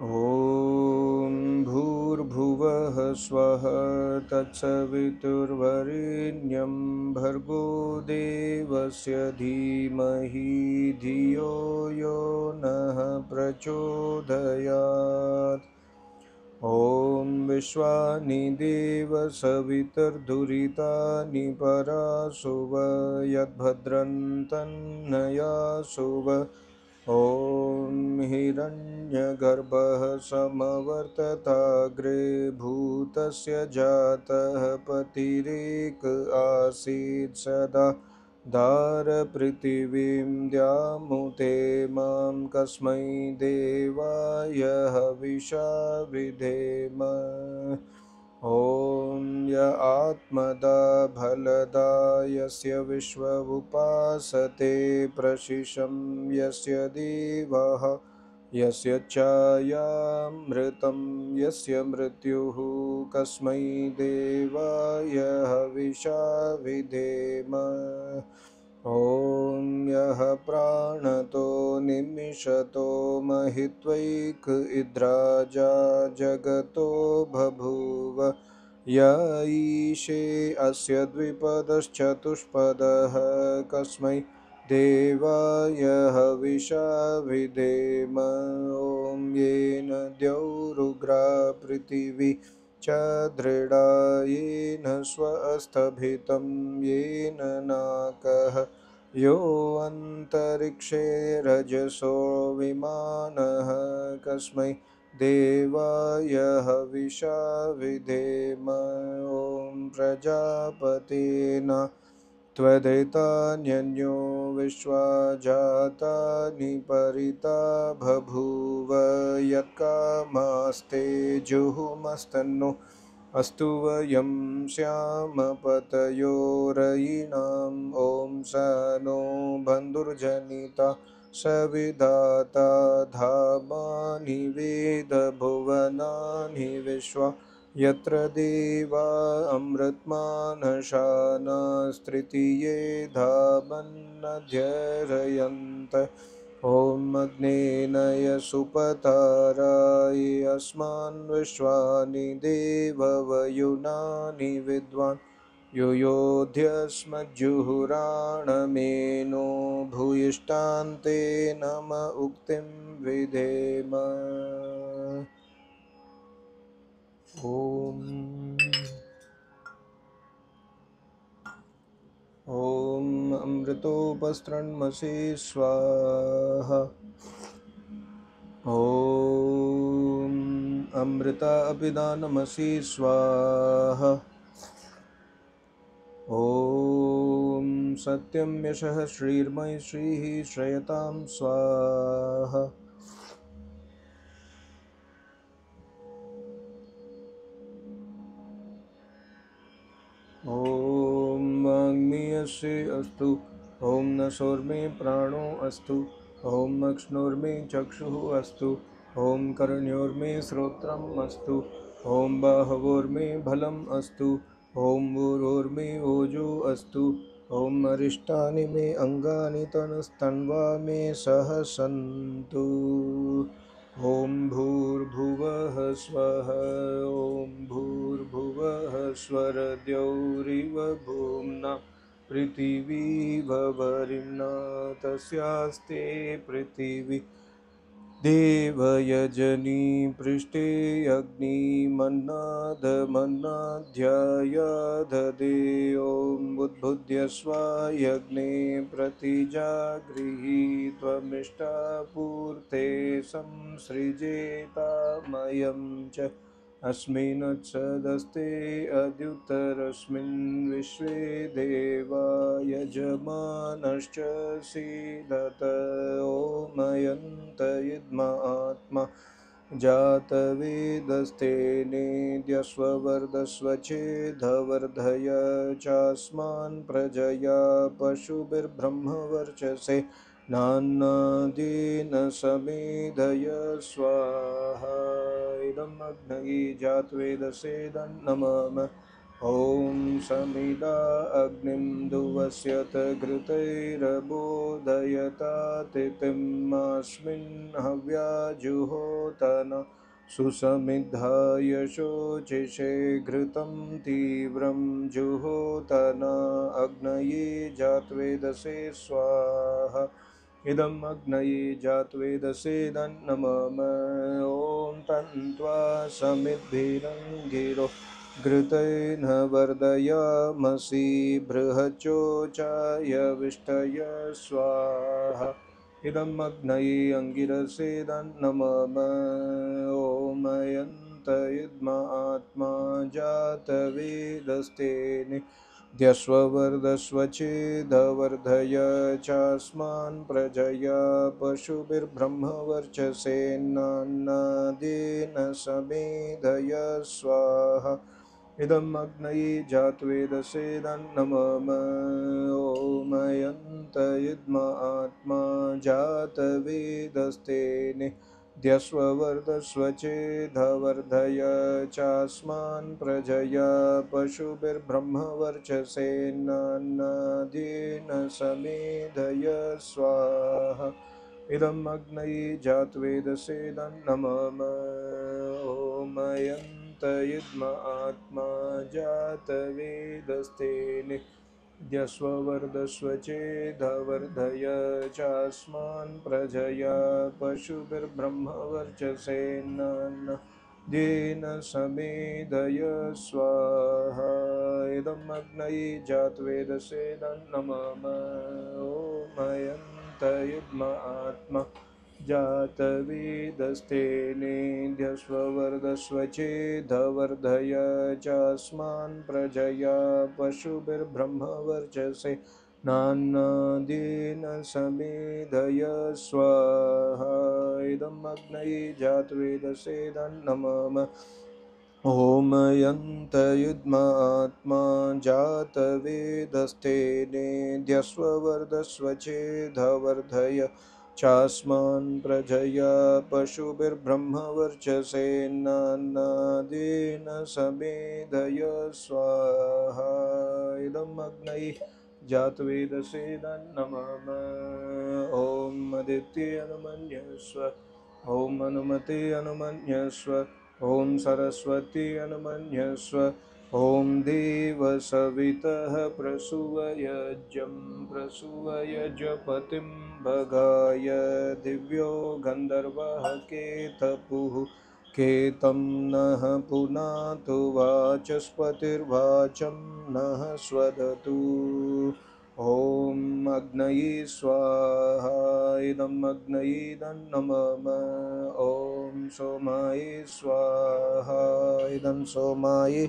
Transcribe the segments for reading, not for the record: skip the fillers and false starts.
ॐ भूर्भुवः स्वः तत्सवितुर्वरेण्यं भर्गो देवस्य धीमहि धियो यो नः प्रचोदयात्। ॐ विश्वानि देव सवितुर्दुरितानि परासुव यद्भद्रं तन्नयासुव। ॐ हिरण्यगर्भः समवर्तताग्रे भूतस्य जातः पतिरेक आसीत् सदा दारपृथिवीं द्यामुते मां कस्मै देवाय हविषा विधेम। ॐ य आत्मदा भलदा यस्य विश्व उपासते प्रशिशं यस्य देवाः यस्य छायामृतं यस्य मृत्युः कस्मै देवाय हविषा विधेम। ॐ यः प्राणतो निमिषतो महित्वैक इद्राजा जगतो बभूव य ईशे अस्य द्विपदश्चतुष्पदः कस्मै देवाय हविषा विधेम। ॐ येन द्यौरुग्रा पृथिवी च दृढा येन स्वस्तभितं येन नाकः यो अन्तरिक्षे रजसो विमानः कस्मै देवाय हविषा विधेम। ॐ प्रजापतेन त्वदितान्यन्यो विश्वा जातानि परिता बभूव यत्कामास्ते जुहुमस्तन्नो अस्तु वयं श्याम पतयोरयिणाम्। ॐ स नो बन्धुर्जनिता सविधाता धामानि वेद भुवनानि विश्वा यत्र देवा अमृतमानशानास्तृतीये धामन्नध्यरयन्त। ॐ अग्नेनय सुपताराय अस्मान् विश्वानि देववयुनानि विद्वान् युयोध्यस्मज्जुहुराणमेनो भूयिष्ठान्ते नम उक्तिं विधेम। ॐ अमृतोपस्तृण्मसि स्वाहा। ॐ अमृता अभिदानमसि स्वाहा। ॐ सत्यं यशः श्रीर्मयि श्रीः श्रयतां स्वाहा। ॐ वाङ्मयस्य अस्तु। ॐ नसोर्मे प्राणो अस्तु। ॐ अक्ष्णोर्मे चक्षुः अस्तु। ॐ कर्ण्योर्मे श्रोत्रम् अस्तु। ॐ बाहवोर्मे बलम् अस्तु। ॐ ऊरोर्मे ओजो अस्तु। ॐ अरिष्टानि मे अङ्गानि तनस्तन्वा मे सह सन्तु। ॐ भूर्भुवः स्वः। ॐ भूर्भुवः स्वरद्यौरिव भूम्ना पृथिवी वरिम्ना तस्यास्ते पृथिवी देवयजनी पृष्ठे अग्निमन्नादमन्नाध्यायादधे। ॐ उद्बुद्ध्यस्व यज्ञे प्रतिजागृहि त्वमिष्टापूर्ते संसृजेतामयं च अस्मिन्नुत्सदस्ते अद्युत्तरस्मिन् विश्वे देवा यजमानश्च सीदत। ॐ अयन्त इद्मात्मा जातवेदस्तेनेद्यस्ववर्धस्व चेदवर्धय चास्मान् प्रजया पशुभिर्ब्रह्मवर्चसे नान्नादेन समेधय स्वाहा। इदम् अग्नये जातवेदसे नमः। ॐ समिदा अग्निं दुवस्यत घृतैरबोधयता तिथिमस्मिन् हव्याजुहोतन सुसमिद्धाय शोचिषे घृतं तीव्रं जुहोतन अग्नये जात्वेदसे स्वाहा इदम् अग्नये जात्वेदसे दन्नमम ॐ तन्त्वा समिद्भिरङ्गिरो घृतेन वर्धयामसि बृहच्चोचाय विष्टय स्वाहा इदम् अग्नये अङ्गिरसे दन्नमम ॐ यन्त इद्म आत्मा जातवेदस्तेने ध्यस्ववर्धस्व चेदवर्धय चास्मान् प्रजया पशुभिर्ब्रह्मवर्चसेन्नान्नादेन समेधय स्वाहा इदम् अग्नये जात्वेदसे दन्नमम ॐ यन्त इद्म आत्मा जातवेदस्तेने ध्यस्ववर्धस्व चेदवर्धय चास्मान् प्रजया पशुभिर्ब्रह्मवर्चसेन्नान्नादेन समेधय स्वाहा इदम् अग्नये जात्वेदसे दन्नमम ॐ यन्त इद्म आत्मा जातवेदस्तेने ध्यस्ववर्धस्व चेदवर्धय चास्मान् प्रजया पशुभिर्ब्रह्मवर्चसेन्नान्नादेन समेधय स्वाहा इदम् अग्नये जात्वेदसे दन्नमम ॐ यन्त इद्म आत्मा जातवेदस्तेनेऽध्यस्ववर्धस्व चेदवर्धय चास्मान् प्रजया पशुभिर्ब्रह्मवर्चसे नान्नादेन समेधय स्वाहा इदम् अग्नये जात्वेदसे दन्नमम ॐ यन्त इद्म आत्मा जातवेदस्तेनेऽध्यस्ववर्धस्व चेदवर्धय चास्मान् प्रजया पशुभिर्ब्रह्मवर्चसेन्नान्नादेन समेधय स्वाहा इदम् अग्नये जातवेदसे दन्नमम ॐ अदित्ये अनुमन्यस्व ॐ अनुमते अनुमन्यस्व ॐ सरस्वती अनुमन्यस्व ॐ देवसवितः प्रसूवयज्ञं प्रसूवयजपतिं भगाय दिव्यो गन्धर्वः केतपुः केतं नः पुनातु वाचस्पतिर्वाचं नः स्वदतु ॐ अग्नये स्वाहा इदम् अग्नये दन्नमम ॐ सोमाय स्वाहा इदं सोमाय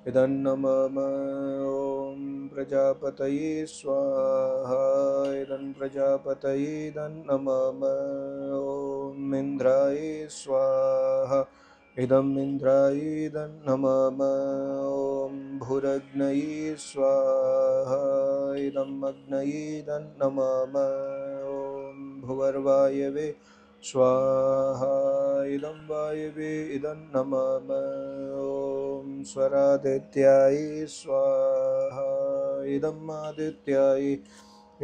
इदन्नमम ॐ प्रजापतये स्वाहा इदं प्रजापतये दन्नमम ॐ इन्द्राय स्वाहा इदम् इन्द्राय दन्नमम ॐ भूरग्नये स्वाहा इदम् अग्नये दन्नमम ॐ भुवर्वायवे स्वाहा इदं वायवे इदन्नमम ॐ स्वरादित्याय स्वाहा इदम् आदित्याय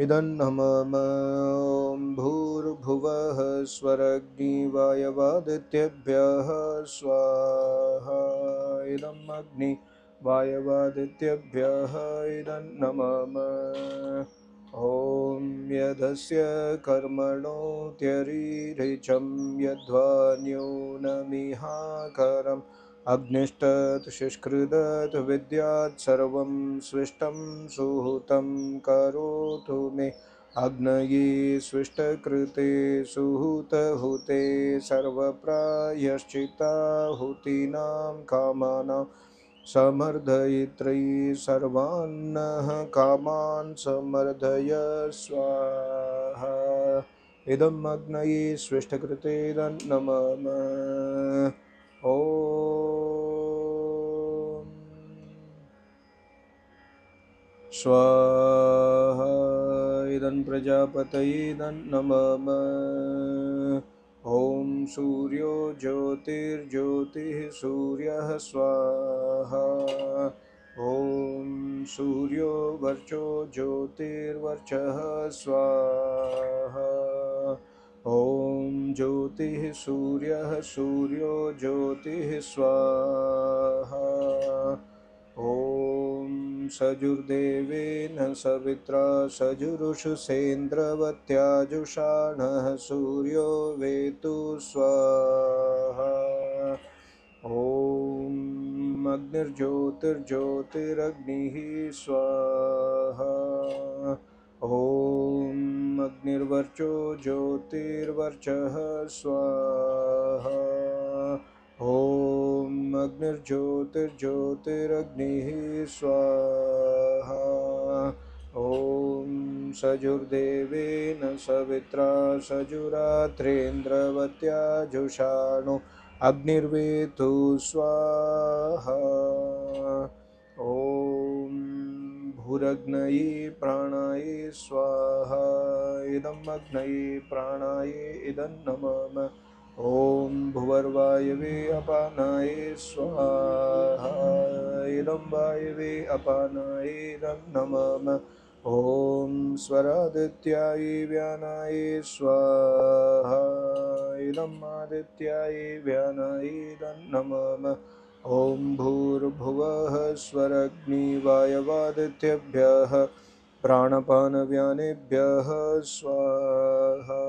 इदन्नमम ॐ भूर्भुवः स्वरग्निवायवादित्येभ्यः स्वाहा इदम् अग्नि वायवादित्येभ्यः इदन्नमम ॐ यदस्य कर्मणोऽत्यरीरिचं यद्वान्यूनमिहाकरम् अग्निष्टत् शुष्कृदत् विद्यात् सर्वं स्विष्टं सुहृतं करोतु मे अग्नये स्विष्टकृते सुहृतहुते सर्वप्रायश्चित्ताहुतीनां कामानां समर्दयित्री सर्वान्नः कामान् समर्दय स्वाहा इदम् अग्नये स्विष्टकृते दन्नमम ॐ स्वाहा इदं प्रजापतये दन्नमम ॐ सूर्यो ज्योतिर्ज्योतिः सूर्यः स्वाहा ॐ सूर्यो वर्चो ज्योतिर्वर्चः स्वाहा ॐ ज्योतिः सूर्यः सूर्यो ज्योतिः स्वाहा ॐ सजुर्देवेन सवित्रा सजुरुषुसेन्द्रवत्याजुषाणः सूर्यो वेतु स्वाहा ॐ अग्निर्ज्योतिर्ज्योतिरग्निः स्वाहा ॐ अग्निर्वर्चो ज्योतिर्वर्चः स्वाहा ॐ अग्निर्ज्योतिर्ज्योतिरग्निः स्वाहा ॐ सजुर्देवेन सवित्रा सजुरात्रेन्द्रवत्याजुषाणो अग्निर्वेतु स्वाहा ॐ भूरग्नये प्राणाये स्वाहा इदम् अग्नये प्राणाये इदं नमः ॐ भुवर्वायवे अपानाये स्वाहा इदं वायवे अपानाये इदं नमः ॐ स्वरादित्याये व्यानाये स्वाहा इदम् आदित्याये व्यानाये इदं नमः ॐ भूर्भुवः स्वरग्निवायवादित्यभ्यः प्राणपानव्यानेभ्यः स्वाहा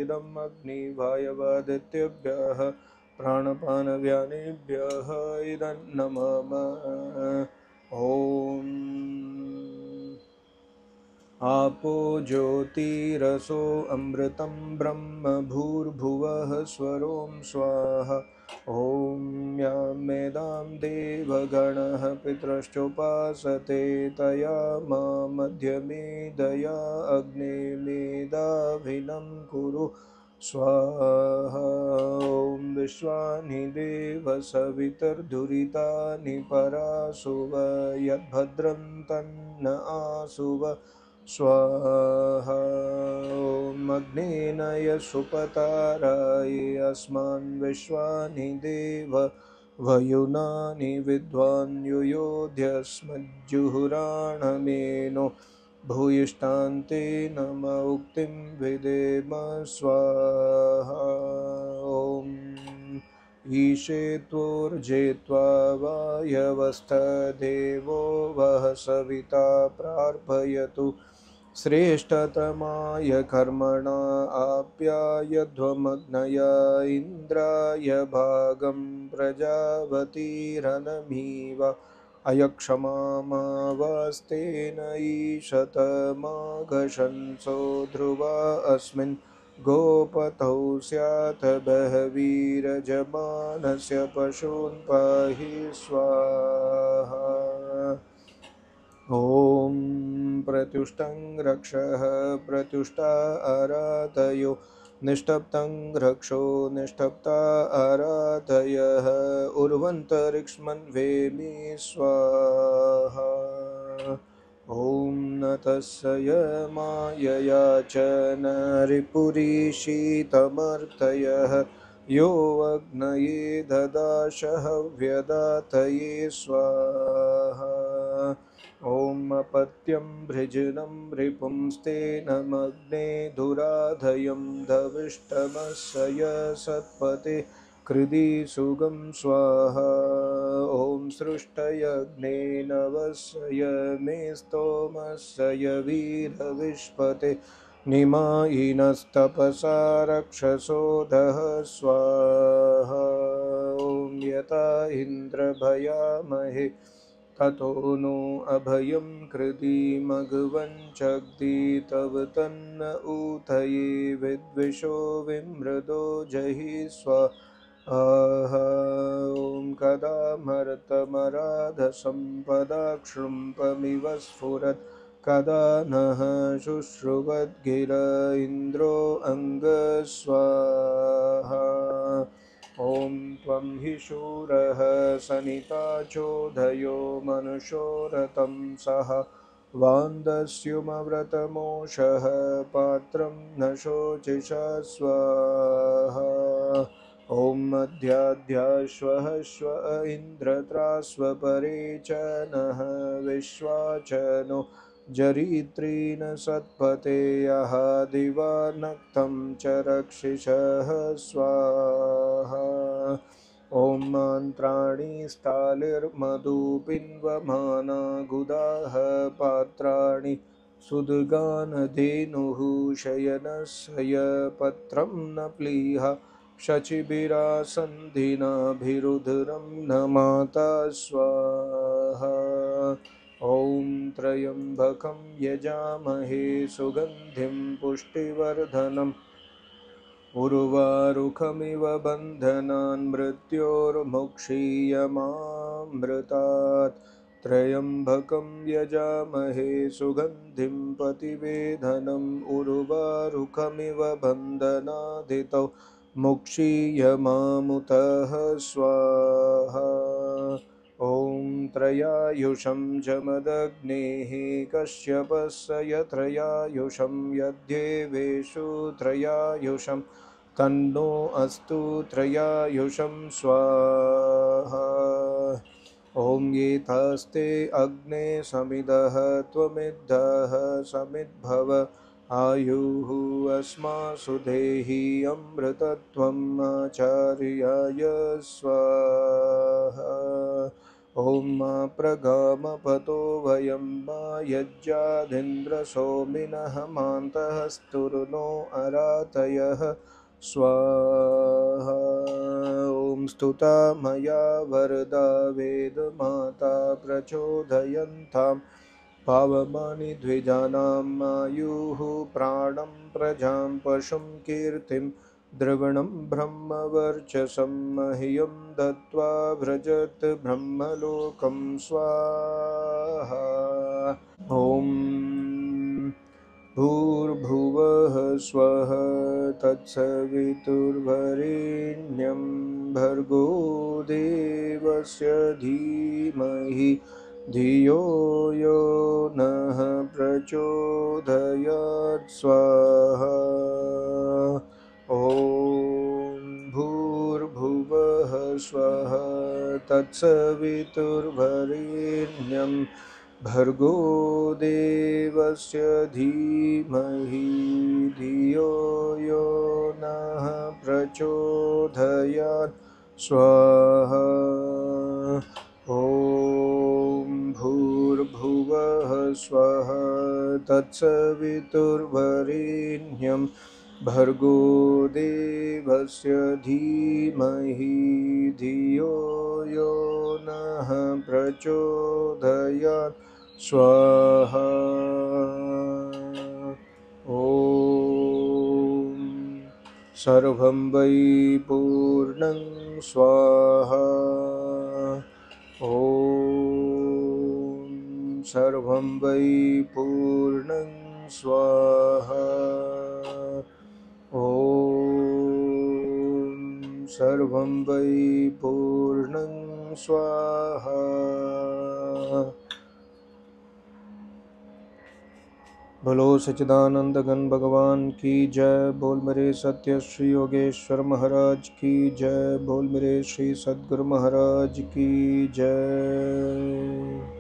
इदम् अग्निवायवादित्यभ्यः प्राणपानव्यानेभ्यः इदं नमः ॐ आपो ज्योतिरसो अमृतं ब्रह्म भूर्भुवः स्वरों स्वाहा ॐ यामेदां देवगणः पितरश्चोपासते तया मा मध्यमेदया अग्ने मेदाभिनं कुरु स्वाहा ॐ विश्वानि देव सवितर्दुरितानि परासुव यद्भद्रं तन्न आसुव स्वाहा ॐ अग्नेनय सुपताराय अस्मान् विश्वानि देव वयुनानि विद्वान् युयोध्यस्मज्जुहुराणमेनो भूयिष्ठान्ते नम उक्तिं विदेम स्वाहा ॐ ईशे त्वोर्जेत्वा वायवस्थदेवो वः सविता प्रार्पयतु श्रेष्ठतमाय कर्मणा आप्यायध्वमग्नय इन्द्राय भागं प्रजावतीरनमीव अयक्षमामावस्तेन ईशतमाघशंसो ध्रुवा अस्मिन् गोपतौ स्यात् बहवीरजमानस्य पशून् पाहि स्वाहा ॐ प्रत्युष्टं रक्षः प्रत्युष्टा आराधयो निष्टप्तं रक्षो निष्टप्ता आराधयः उर्वन्तरिक्ष्मन्वेमि स्वाहा ॐ न तस्य मायया च न रिपुरीशीतमर्तयः यो अग्नये ददाशः व्यदातये स्वाहा ॐ अपत्यं भृजनं रिपुंस्तेनमग्ने दुराधयं दविष्टमस्य सत्पते कृदि सुगं स्वाहा ॐ सृष्टयग्ने नवस्य मे स्तोमस्य वीरविष्पते निमायिनस्तपसा रक्षसो दः स्वाहा ॐ यथा इन्द्रभयामहे ततो नो अभयं कृधि मघवञ्चग्धि तव तन्न ऊतये विद्विषो विमृदो जहि स्वाहा ॐ कदा मर्तमराधसम्पदा क्षृम्पमिव स्फुरत् कदा नः शुश्रुवद्गिर इन्द्रो अङ्गस्वाहा ॐ त्वं हि शूरः सनिता चोदयो मनुषो रतं सह वान्दस्युमव्रतमोषः पात्रं न शोचिषा स्वाहा ॐ मध्याध्याश्वः श्व इन्द्रत्रास्वपरे च नः विश्वाचनो जरित्रीन् सत्पते यः दिवानक्तं च रक्षिषः स्वाहा ॐ मन्त्राणि स्थालिर्मधुपिन्वमाना गुदाः पात्राणि सुदगानधेनुः शयनस्य पत्रं न प्लीहा शचिभिरासन्धिनाभिरुधिरं न माता स्वाहा ॐ त्र्यम्बकं यजामहे सुगन्धिं पुष्टिवर्धनम् उर्वारुकमिव बन्धनान् मृत्योर्मुक्षीयमामृतात् त्र्यम्बकं यजामहे सुगन्धिं प्रतिवेदनम् उर्वारुकमिव बन्धनादितो मुक्षीयमामुतः स्वाहा ॐ त्रयायुषं जमदग्नेः कश्यपस्य यत्रयायुषं यद्देवेषु त्रयायुषं तन्नो अस्तु त्रयायुषं स्वाहा ॐ एतास्ते अग्ने समिदः त्वमिद्धः समिद्भव आयुः अस्मासु देहि अमृतत्वम् आचार्याय स्वाहा ॐ मा प्रगामपतो वयं मा यज्जादिन्द्रसोमिनः मान्तः स्तुर्नो अरातयः स्वाहा ॐ स्तुता मया वरदा वेदमाता प्रचोदयन्तां पावमानि द्विजानां आयुः प्राणं प्रजां पशुं कीर्तिं द्रविणं ब्रह्मवर्चसं मह्यं दत्त्वा व्रजत् ब्रह्मलोकं स्वाहा ॐ भूर्भुवः स्वः तत्सवितुर्वरेण्यं भर्गो देवस्य धीमहि धियो यो नः प्रचोदयात् स्वाहा ॐ भूर्भुवः स्वः तत्सवितुर्वरेण्यं भर्गो देवस्य धीमहि धियो यो नः प्रचोदयात् स्वाहा ॐ भूर्भुवः स्वः तत्सवितुर्वरेण्यं भर्गो देवस्य धीमहि धियो यो नः प्रचोदयात् स्वाहा ॐ सर्वं वै पूर्णं स्वाहा ॐ सर्वं वै पूर्णं स्वाहा ॐ सर्वं वै पूर्णं स्वाहा बोलो सच्चिदानंद घन भगवान की जय। बोल मेरे सत्य श्री योगेश्वर महाराज की जय। बोल मेरे श्री सद्गुरु महाराज की जय।